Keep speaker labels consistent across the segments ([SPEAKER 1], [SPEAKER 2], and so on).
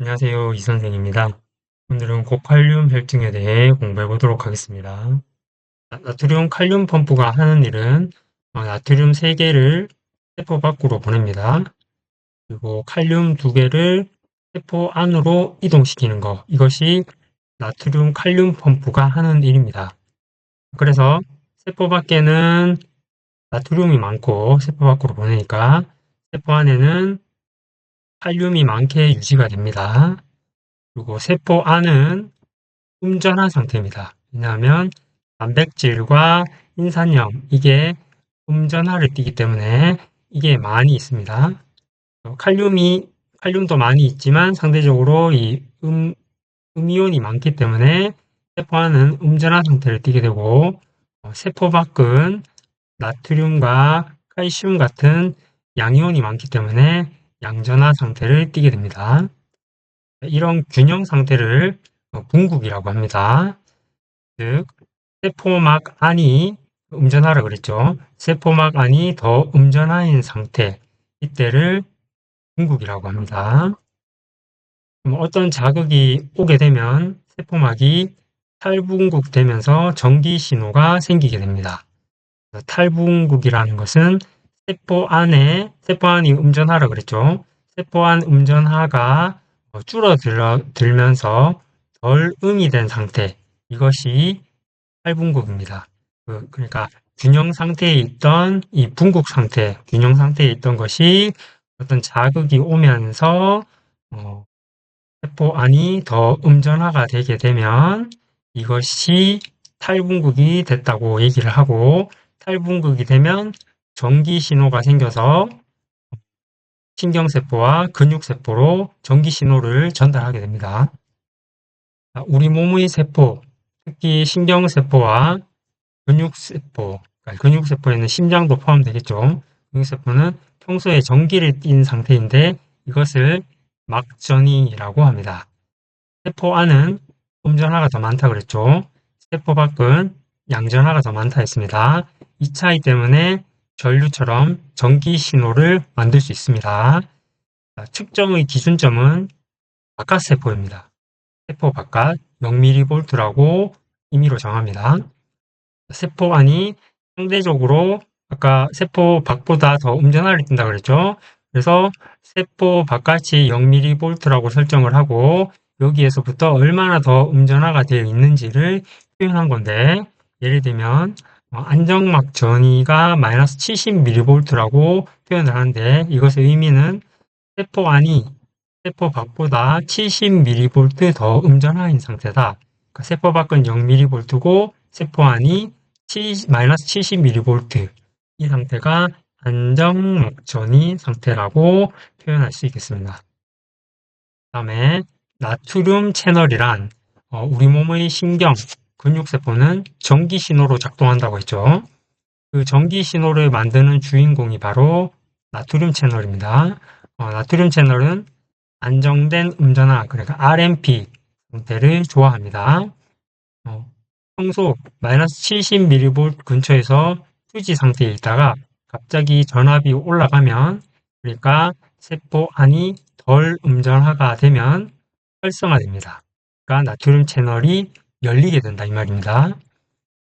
[SPEAKER 1] 안녕하세요. 이선생입니다. 오늘은 고칼륨 혈증에 대해 공부해 보도록 하겠습니다. 나트륨 칼륨 펌프가 하는 일은 나트륨 3개를 세포 밖으로 보냅니다. 그리고 칼륨 2개를 세포 안으로 이동시키는 것, 이것이 나트륨 칼륨 펌프가 하는 일입니다. 그래서 세포 밖에는 나트륨이 많고 세포 밖으로 보내니까 세포 안에는 칼륨이 많게 유지가 됩니다. 그리고 세포 안은 음전한 상태입니다. 왜냐하면 단백질과 인산염, 이게 음전하를 띠기 때문에 이게 많이 있습니다. 칼륨도 많이 있지만 상대적으로 이 음이온이 많기 때문에 세포 안은 음전한 상태를 띠게 되고, 세포 밖은 나트륨과 칼슘 같은 양이온이 많기 때문에 양전한 상태를 띠게 됩니다. 이런 균형 상태를 분국이라고 합니다. 즉, 세포막 안이 음전하라 그랬죠. 세포막 안이 더 음전한 상태, 이때를 분국이라고 합니다. 그럼 어떤 자극이 오게 되면 세포막이 탈분국되면서 전기 신호가 생기게 됩니다. 탈분국이라는 것은 세포 안이 음전하라 그랬죠. 세포 안 음전하가 줄어들면서 덜 음이 된 상태, 이것이 탈분국입니다. 그러니까 균형 상태에 있던 이 분국 상태, 균형 상태에 있던 것이 어떤 자극이 오면서 어, 세포 안이 더 음전화가 되게 되면 이것이 탈분국이 됐다고 얘기를 하고, 탈분국이 되면 전기 신호가 생겨서 신경세포와 근육세포로 전기 신호를 전달하게 됩니다. 우리 몸의 세포, 특히 신경세포와 근육세포, 그러니까 근육세포에는 심장도 포함되겠죠. 근육세포는 평소에 전기를 띈 상태인데 이것을 막전이라고 합니다. 세포 안은 음전하가 더 많다 그랬죠. 세포 밖은 양전하가 더 많다 했습니다. 이 차이 때문에 전류처럼 전기 신호를 만들 수 있습니다. 측정의 기준점은 바깥세포입니다. 세포 바깥 0mV라고 임의로 정합니다. 세포 안이 상대적으로 아까 세포 밖보다 더 음전하를 띈다 그랬죠. 그래서 세포 바깥이 0mV라고 설정을 하고 여기에서부터 얼마나 더 음전화가 되어 있는지를 표현한 건데, 예를 들면 안정막 전위가 마이너스 70mV라고 표현을 하는데, 이것의 의미는 세포 안이 세포 밖보다 70mV 더 음전화인 상태다. 그러니까 세포 밖은 0mV고 세포 안이 마이너스 70mV, 이 상태가 안정막전이 상태라고 표현할 수 있겠습니다. 그 다음에 나트륨 채널이란 우리 몸의 신경, 근육세포는 전기 신호로 작동한다고 했죠. 그 전기 신호를 만드는 주인공이 바로 나트륨 채널입니다. 나트륨 채널은 안정된 음전화, 그러니까 RMP 상태를 좋아합니다. 평소 마이너스 70mV 근처에서 휴지 상태에 있다가 갑자기 전압이 올라가면, 그러니까 세포 안이 덜 음전화가 되면 활성화됩니다. 그러니까 나트륨 채널이 열리게 된다 이 말입니다.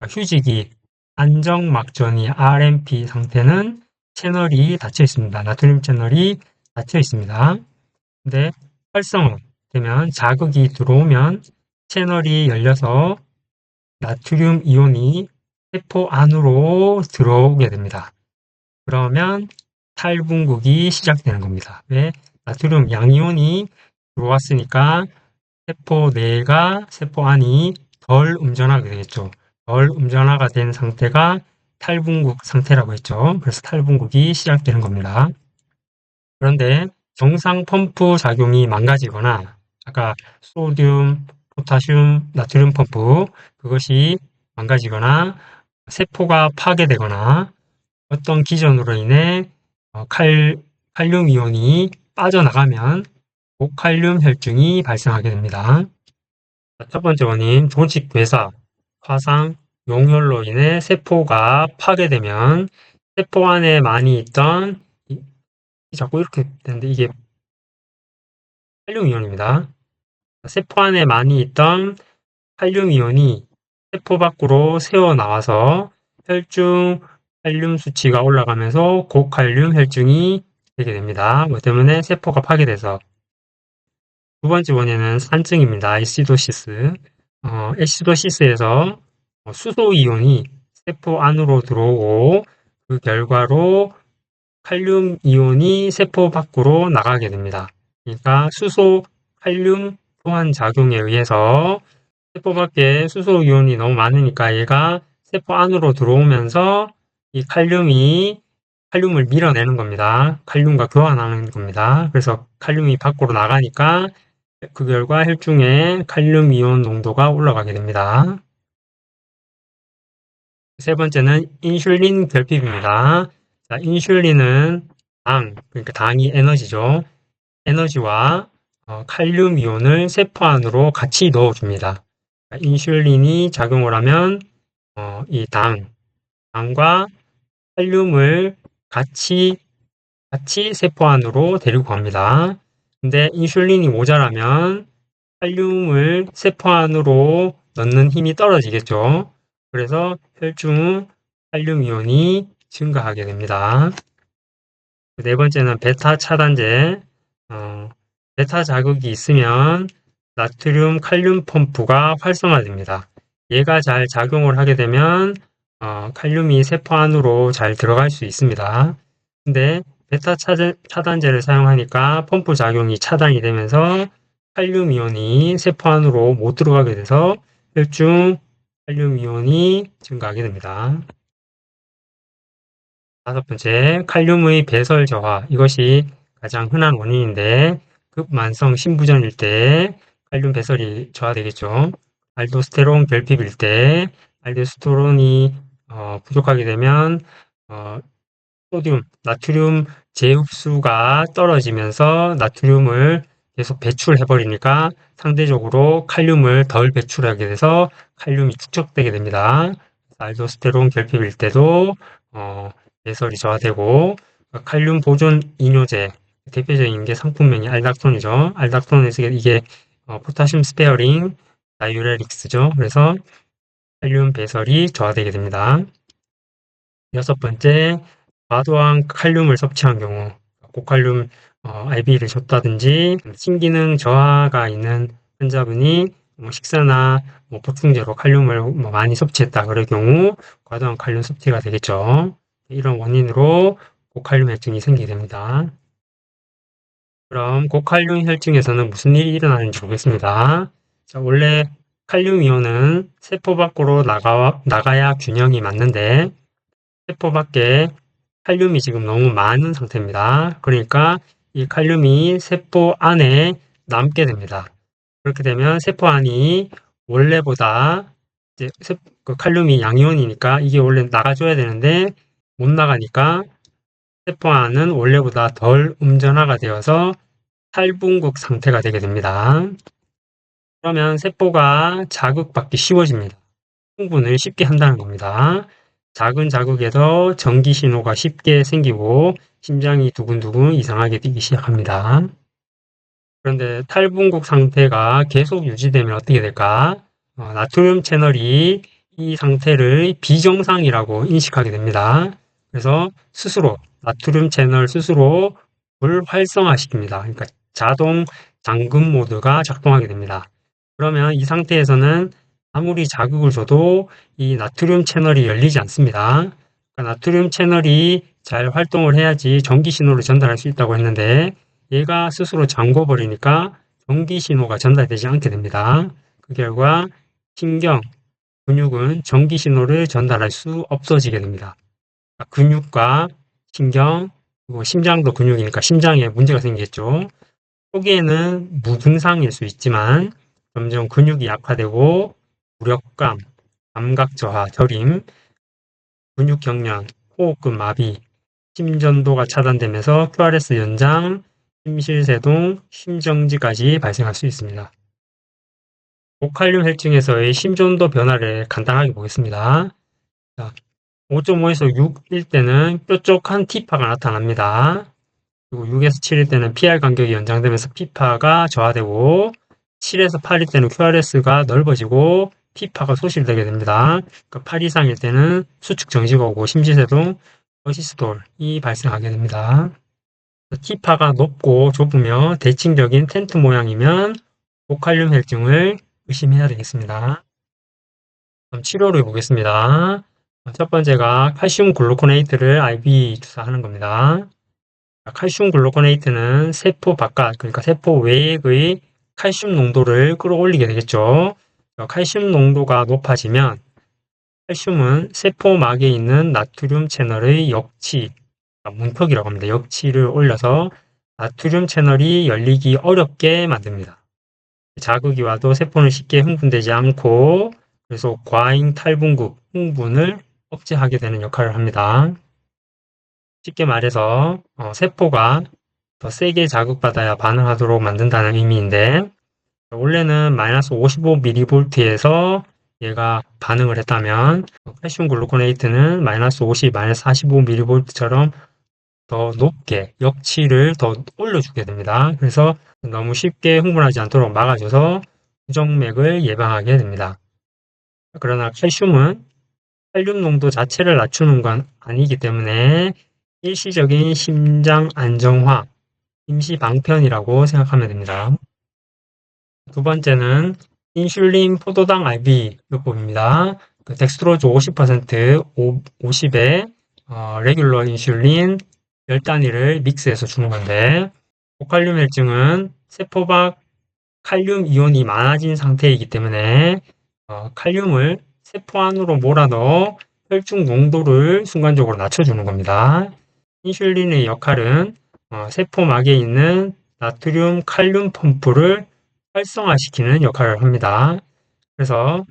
[SPEAKER 1] 휴지기 안정막전이 RMP 상태는 채널이 닫혀 있습니다. 나트륨 채널이 닫혀 있습니다. 근데 활성화되면, 자극이 들어오면 채널이 열려서 나트륨 이온이 세포 안으로 들어오게 됩니다. 그러면 탈분국이 시작되는 겁니다. 왜? 나트륨 양이온이 들어왔으니까 세포 안이 덜 음전하게 되겠죠. 덜 음전화가 된 상태가 탈분국 상태라고 했죠. 그래서 탈분국이 시작되는 겁니다. 그런데 정상 펌프 작용이 망가지거나, 아까 소듐, 포타슘, 나트륨 펌프, 그것이 망가지거나 세포가 파괴되거나 어떤 기전으로 인해 칼륨 이온이 빠져나가면 고칼륨 혈증이 발생하게 됩니다. 첫 번째 원인, 조직 괴사, 화상, 용혈로 인해 세포가 파괴되면 세포 안에 많이 있던 자꾸 이렇게 되는데, 이게 칼륨 이온입니다. 세포 안에 많이 있던 칼륨 이온이 세포 밖으로 새어나와서 혈중 칼륨 수치가 올라가면서 고칼륨 혈중이 되게 됩니다. 뭐 때문에 세포가 파괴돼서. 두 번째 원인은 산증입니다. 애시도시스. 애시도시스에서 수소 이온이 세포 안으로 들어오고 그 결과로 칼륨 이온이 세포 밖으로 나가게 됩니다. 그러니까 수소 칼륨 소환 작용에 의해서 세포 밖에 수소 이온이 너무 많으니까 얘가 세포 안으로 들어오면서 이 칼륨을 밀어내는 겁니다. 칼륨과 교환하는 겁니다. 그래서 칼륨이 밖으로 나가니까 그 결과 혈중에 칼륨 이온 농도가 올라가게 됩니다. 세 번째는 인슐린 결핍입니다. 자, 인슐린은 그러니까 당이 에너지죠. 에너지와 칼륨 이온을 세포 안으로 같이 넣어줍니다. 인슐린이 작용을 하면 이 당과 칼륨을 같이 세포 안으로 데리고 갑니다. 근데 인슐린이 모자라면 칼륨을 세포 안으로 넣는 힘이 떨어지겠죠. 그래서 혈중 칼륨 이온이 증가하게 됩니다. 네 번째는 베타 차단제. 베타 자극이 있으면 나트륨 칼륨 펌프가 활성화됩니다. 얘가 잘 작용을 하게 되면 칼륨이 세포 안으로 잘 들어갈 수 있습니다. 근데 베타 차단제를 사용하니까 펌프 작용이 차단이 되면서 칼륨 이온이 세포 안으로 못 들어가게 돼서 혈중 칼륨 이온이 증가하게 됩니다. 다섯 번째, 칼륨의 배설 저하. 이것이 가장 흔한 원인인데 급만성 신부전일 때 칼륨 배설이 저하되겠죠. 알도스테론 결핍일 때 알도스테론이 부족하게 되면 소듐, 나트륨 재흡수가 떨어지면서 나트륨을 계속 배출해버리니까 상대적으로 칼륨을 덜 배출하게 돼서 칼륨이 축적되게 됩니다. 알도스테론 결핍일 때도 배설이 저하되고 칼륨 보존 이뇨제 대표적인 게 상품명이 알닥톤이죠. 알닥톤에서 이게 포타슘 스페어링 다이유레릭스죠. 그래서 칼륨 배설이 저하되게 됩니다. 여섯 번째, 과도한 칼륨을 섭취한 경우 고칼륨 IV를 줬다든지 신기능 저하가 있는 환자분이 식사나 보충제로 칼륨을 많이 섭취했다 그럴 경우 과도한 칼륨 섭취가 되겠죠. 이런 원인으로 고칼륨 혈증이 생기게 됩니다. 그럼 고칼륨 혈증에서는 무슨 일이 일어나는지 보겠습니다. 자, 원래 칼륨 이온은 세포 밖으로 나가야 균형이 맞는데 세포 밖에 칼륨이 지금 너무 많은 상태입니다. 그러니까 이 칼륨이 세포 안에 남게 됩니다. 그렇게 되면 세포 안이 원래보다 이제 그 칼륨이 양이온이니까 이게 원래 나가줘야 되는데 못 나가니까 세포 안은 원래보다 덜 음전화가 되어서 탈분국 상태가 되게 됩니다. 그러면 세포가 자극받기 쉬워집니다. 흥분을 쉽게 한다는 겁니다. 작은 자극에서 전기 신호가 쉽게 생기고 심장이 두근두근 이상하게 뛰기 시작합니다. 그런데 탈분국 상태가 계속 유지되면 어떻게 될까? 나트륨 채널이 이 상태를 비정상이라고 인식하게 됩니다. 그래서 스스로 나트륨 채널 스스로 불활성화시킵니다. 그러니까 자동 잠금 모드가 작동하게 됩니다. 그러면 이 상태에서는 아무리 자극을 줘도 이 나트륨 채널이 열리지 않습니다. 그러니까 나트륨 채널이 잘 활동을 해야지 전기 신호를 전달할 수 있다고 했는데 얘가 스스로 잠궈버리니까 전기 신호가 전달되지 않게 됩니다. 그 결과 신경, 근육은 전기 신호를 전달할 수 없어지게 됩니다. 근육과 신경, 그리고 심장도 근육이니까 심장에 문제가 생기겠죠. 초기에는 무증상일 수 있지만 점점 근육이 약화되고 무력감, 감각 저하, 저림, 근육 경련, 호흡근 마비, 심전도가 차단되면서 QRS 연장, 심실세동, 심정지까지 발생할 수 있습니다. 고칼륨 혈증에서의 심전도 변화를 간단하게 보겠습니다. 5.5에서 6일 때는 뾰족한 T파가 나타납니다. 그리고 6에서 7일 때는 PR 간격이 연장되면서 피파가 저하되고 7에서 8일 때는 QRS가 넓어지고 피파가 소실되게 됩니다. 그러니까 8 이상일 때는 수축 정지가 오고 심지세동, 어시스톨이 발생하게 됩니다. T파가 높고 좁으며 대칭적인 텐트 모양이면 고칼륨 혈증을 의심해야 되겠습니다. 그럼 치료를 보겠습니다. 첫 번째가 칼슘 글루코네이트를 IV 주사하는 겁니다. 칼슘 글루코네이트는 세포 바깥, 그러니까 세포 외액의 칼슘 농도를 끌어올리게 되겠죠. 칼슘 농도가 높아지면 칼슘은 세포막에 있는 나트륨 채널의 역치, 문턱이라고 합니다. 역치를 올려서 나트륨 채널이 열리기 어렵게 만듭니다. 자극이 와도 세포는 쉽게 흥분되지 않고 그래서 과잉 탈분국, 흥분을 억제하게 되는 역할을 합니다. 쉽게 말해서 세포가 더 세게 자극받아야 반응하도록 만든다는 의미인데 원래는 마이너스 55mV에서 얘가 반응을 했다면 칼슘 글루코네이트는 마이너스 50, 마이너스 45mV처럼 더 높게 역치를 더 올려주게 됩니다. 그래서 너무 쉽게 흥분하지 않도록 막아줘서 부정맥을 예방하게 됩니다. 그러나 칼슘은 칼륨 농도 자체를 낮추는 건 아니기 때문에 일시적인 심장 안정화, 임시 방편이라고 생각하면 됩니다. 두 번째는 인슐린 포도당 IV 요법입니다. 덱스트로즈 50%, 50에 레귤러 인슐린 10단위를 믹스해서 주는 건데 고칼륨 혈증은 세포 밖 칼륨 이온이 많아진 상태이기 때문에 칼륨을 세포 안으로 몰아넣어 혈중 농도를 순간적으로 낮춰주는 겁니다. 인슐린의 역할은 세포막에 있는 나트륨 칼륨 펌프를 활성화시키는 역할을 합니다. 그래서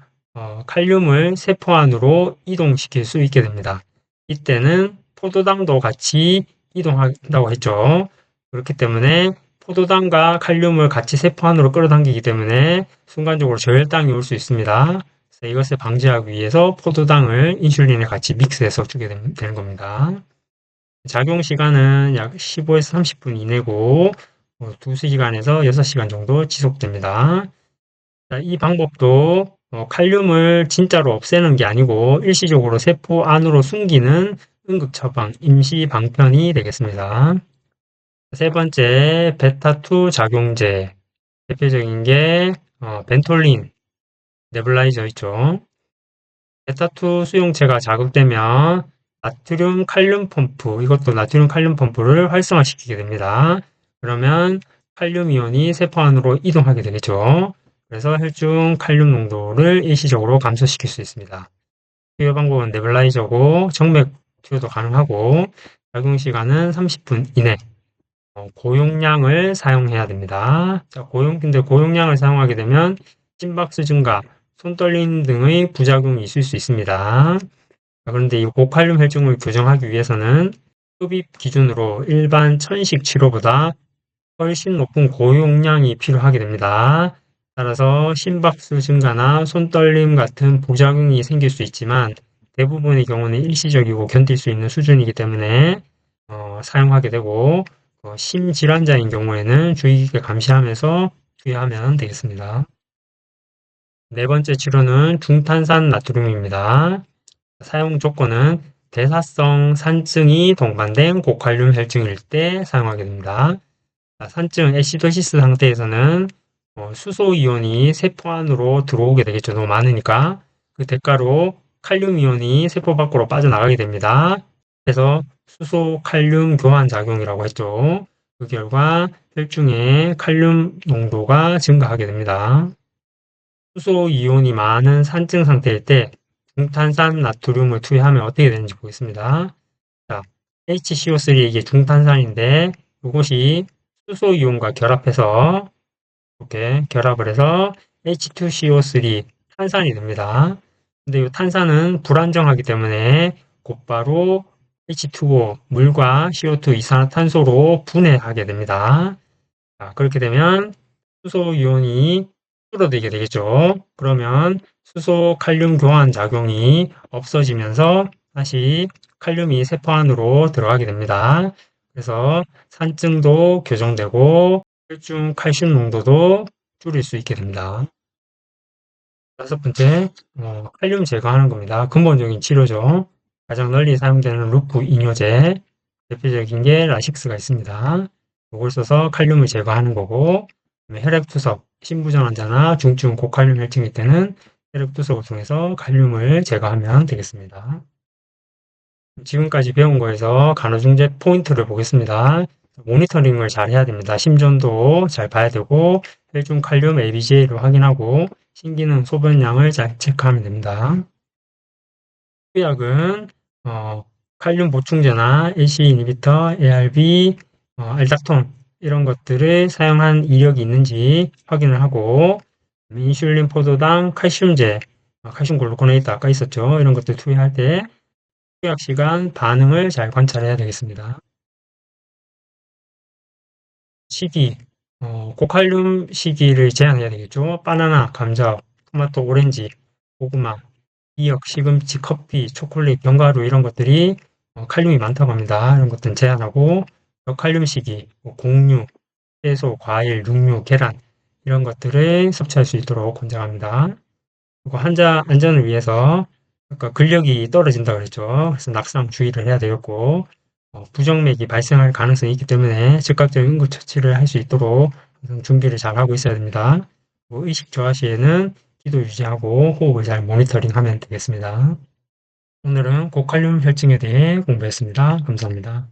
[SPEAKER 1] 칼륨을 세포 안으로 이동시킬 수 있게 됩니다. 이때는 포도당도 같이 이동한다고 했죠. 그렇기 때문에 포도당과 칼륨을 같이 세포 안으로 끌어당기기 때문에 순간적으로 저혈당이 올 수 있습니다. 그래서 이것을 방지하기 위해서 포도당을 인슐린에 같이 믹스해서 주게 되는 겁니다. 작용 시간은 약 15에서 30분 이내고 2시간에서 6시간 정도 지속됩니다. 이 방법도 칼륨을 진짜로 없애는 게 아니고 일시적으로 세포 안으로 숨기는 응급 처방, 임시 방편이 되겠습니다. 세 번째, 베타2 작용제. 대표적인 게 벤톨린, 네블라이저 있죠. 베타2 수용체가 자극되면 나트륨 칼륨 펌프, 이것도 나트륨 칼륨 펌프를 활성화시키게 됩니다. 그러면 칼륨 이온이 세포 안으로 이동하게 되겠죠. 그래서 혈중 칼륨 농도를 일시적으로 감소시킬 수 있습니다. 투여 방법은 네블라이저고 정맥 투여도 가능하고 작용 시간은 30분 이내. 고용량을 사용해야 됩니다. 자, 근데 고용량을 사용하게 되면 심박수 증가, 손떨림 등의 부작용이 있을 수 있습니다. 그런데 이 고칼륨 혈증을 교정하기 위해서는 흡입 기준으로 일반 천식 치료보다 훨씬 높은 고용량이 필요하게 됩니다. 따라서 심박수 증가나 손떨림 같은 부작용이 생길 수 있지만 대부분의 경우는 일시적이고 견딜 수 있는 수준이기 때문에 사용하게 되고 심질환자인 경우에는 주의 깊게 감시하면서 투여하면 되겠습니다. 네 번째 치료는 중탄산 나트륨입니다. 사용 조건은 대사성 산증이 동반된 고칼륨 혈증일 때 사용하게 됩니다. 산증 애시도시스 상태에서는 수소 이온이 세포 안으로 들어오게 되겠죠. 너무 많으니까. 그 대가로 칼륨 이온이 세포 밖으로 빠져나가게 됩니다. 그래서 수소 칼륨 교환 작용이라고 했죠. 그 결과 혈중의 칼륨 농도가 증가하게 됩니다. 수소 이온이 많은 산증 상태일 때 중탄산 나트륨을 투여하면 어떻게 되는지 보겠습니다. 자, HCO3 이게 중탄산인데 이것이 수소 이온과 결합해서 이렇게 결합을 해서 H2CO3 탄산이 됩니다. 근데 이 탄산은 불안정하기 때문에 곧바로 H2O 물과 CO2 이산화탄소로 분해하게 됩니다. 자, 그렇게 되면 수소 이온이 줄어들게 되겠죠. 그러면 수소 칼륨 교환 작용이 없어지면서 다시 칼륨이 세포 안으로 들어가게 됩니다. 그래서 산증도 교정되고 혈중 칼슘 농도도 줄일 수 있게 됩니다. 다섯 번째, 칼륨 제거하는 겁니다. 근본적인 치료죠. 가장 널리 사용되는 루프 이뇨제, 대표적인 게 라식스가 있습니다. 이걸 써서 칼륨을 제거하는 거고, 혈액투석, 신부전 환자나 중증 고칼륨 혈증일 때는 혈액투석을 통해서 칼륨을 제거하면 되겠습니다. 지금까지 배운 거에서 간호중재 포인트를 보겠습니다. 모니터링을 잘 해야 됩니다. 심전도 잘 봐야 되고, 혈중 칼륨 ABGA를 확인하고, 신기능 소변량을 잘 체크하면 됩니다. 투약은 칼륨 보충제나 AC 이니비터, ARB, 알닥톤 이런 것들을 사용한 이력이 있는지 확인을 하고 인슐린 포도당 칼슘제, 칼슘 글루코네이트 아까 있었죠. 이런 것들 투여할 때 투약 시간 반응을 잘 관찰해야 되겠습니다. 시기, 고칼륨 시기를 제한해야 되겠죠. 바나나, 감자, 토마토, 오렌지, 고구마, 미역, 시금치, 커피, 초콜릿, 견과류 이런 것들이 칼륨이 많다고 합니다. 이런 것들은 제한하고 저칼륨 시기, 곡류, 채소, 과일, 육류, 계란 이런 것들을 섭취할 수 있도록 권장합니다. 그리고 환자 안전을 위해서 아까 근력이 떨어진다고 그랬죠. 그래서 낙상 주의를 해야 되겠고 부정맥이 발생할 가능성이 있기 때문에 즉각적인 응급처치를 할 수 있도록 항상 준비를 잘 하고 있어야 됩니다. 의식 저하 시에는 기도 유지하고 호흡을 잘 모니터링하면 되겠습니다. 오늘은 고칼륨 혈증에 대해 공부했습니다. 감사합니다.